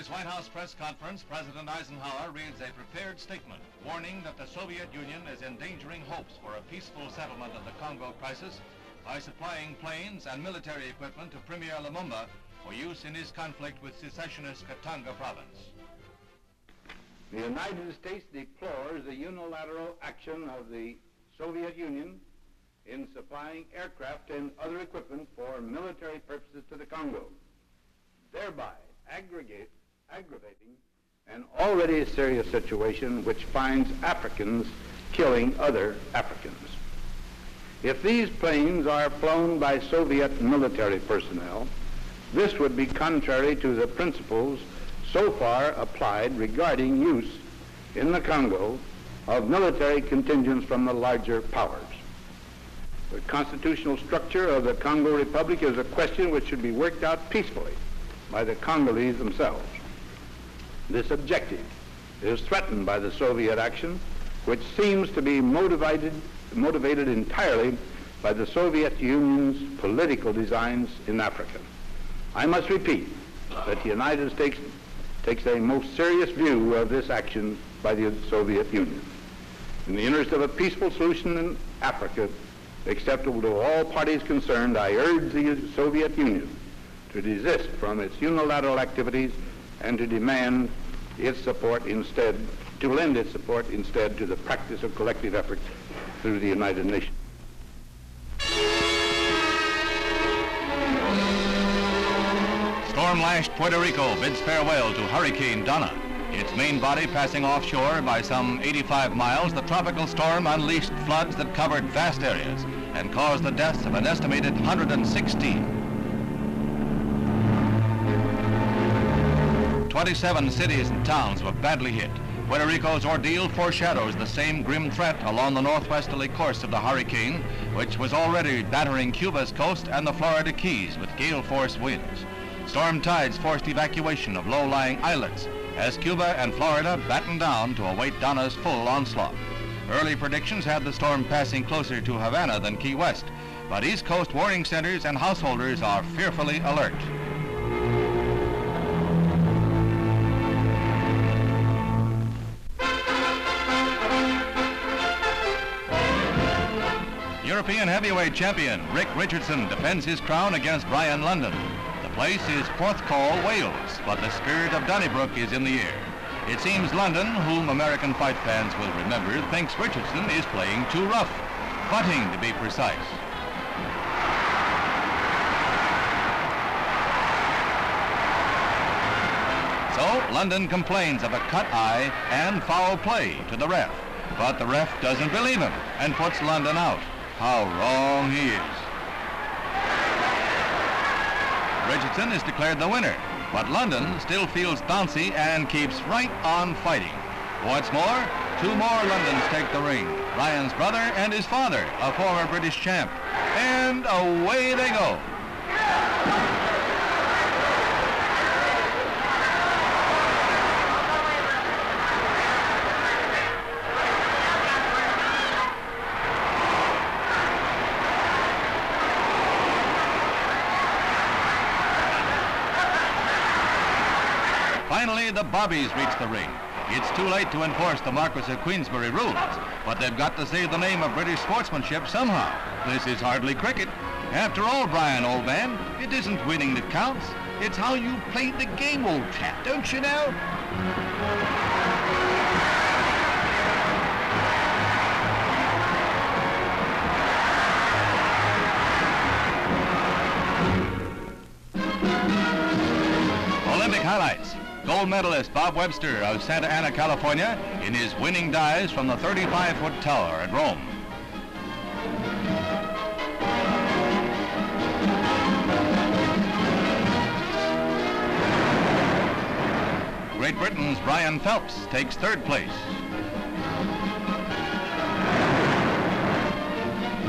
his White House press conference, President Eisenhower reads a prepared statement warning that the Soviet Union is endangering hopes for a peaceful settlement of the Congo crisis by supplying planes and military equipment to Premier Lumumba for use in his conflict with secessionist Katanga province. The United States deplores the unilateral action of the Soviet Union in supplying aircraft and other equipment for military purposes to the Congo, thereby aggravating an already serious situation which finds Africans killing other Africans. If these planes are flown by Soviet military personnel, this would be contrary to the principles so far applied regarding use in the Congo of military contingents from the larger powers. The constitutional structure of the Congo Republic is a question which should be worked out peacefully by the Congolese themselves. This objective is threatened by the Soviet action, which seems to be motivated entirely by the Soviet Union's political designs in Africa. I must repeat that the United States takes a most serious view of this action by the Soviet Union. In the interest of a peaceful solution in Africa, acceptable to all parties concerned, I urge the Soviet Union to desist from its unilateral activities and to demand its support instead, to lend its support instead to the practice of collective effort through the United Nations. Storm-lashed Puerto Rico bids farewell to Hurricane Donna. Its main body passing offshore by some 85 miles, the tropical storm unleashed floods that covered vast areas and caused the deaths of an estimated 116. 27 cities and towns were badly hit. Puerto Rico's ordeal foreshadows the same grim threat along the northwesterly course of the hurricane, which was already battering Cuba's coast and the Florida Keys with gale-force winds. Storm tides forced evacuation of low-lying islets as Cuba and Florida battened down to await Donna's full onslaught. Early predictions had the storm passing closer to Havana than Key West, but East Coast warning centers and householders are fearfully alert. European heavyweight champion Rick Richardson defends his crown against Brian London. The place is Porthcawl, Wales, but the spirit of Donnybrook is in the air. It seems London, whom American fight fans will remember, thinks Richardson is playing too rough, butting to be precise. So London complains of a cut eye and foul play to the ref, but the ref doesn't believe him and puts London out. How wrong he is. Richardson is declared the winner, but London still feels bouncy and keeps right on fighting. What's more, two more Londons take the ring, Brian's brother and his father, a former British champ, and away they go. Finally, the Bobbies reach the ring. It's too late to enforce the Marquis of Queensberry rules, but they've got to save the name of British sportsmanship somehow. This is hardly cricket. After all, Brian, old man, it isn't winning that counts. It's how you played the game, old chap, don't you know? Olympic highlights. Gold medalist Bob Webster of Santa Ana, California, in his winning dives from the 35-foot tower at Rome. Great Britain's Brian Phelps takes third place.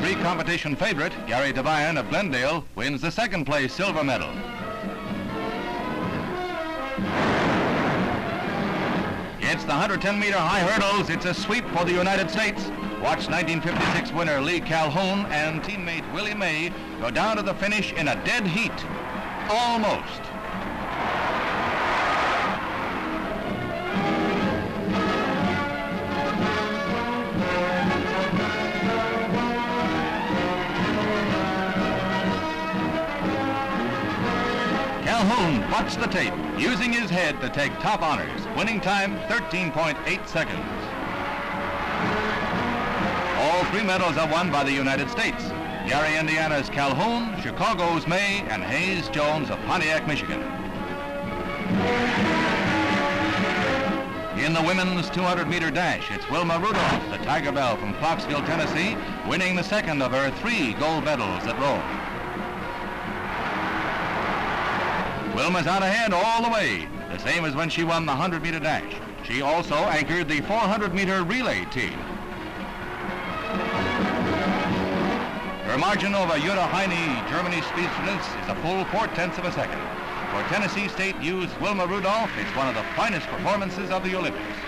Pre-competition favorite Gary Devian of Glendale wins the second place silver medal. It's the 110-meter high hurdles. It's a sweep for the United States. Watch 1956 winner Lee Calhoun and teammate Willie May go down to the finish in a dead heat. Almost. watch the tape, using his head to take top honors, winning time 13.8 seconds. All 3 medals are won by the United States. Gary, Indiana's Calhoun, Chicago's May, and Hayes Jones of Pontiac, Michigan. In the women's 200-meter dash, it's Wilma Rudolph, the Tiger Belle from Clarksville, Tennessee, winning the second of her 3 gold medals at Rome. Wilma's out ahead all the way, the same as when she won the 100-meter dash. She also anchored the 400-meter relay team. Her margin over Jutta Heine, Germany's speedsters, is a full 0.4 of a second. For Tennessee State used Wilma Rudolph, it's one of the finest performances of the Olympics.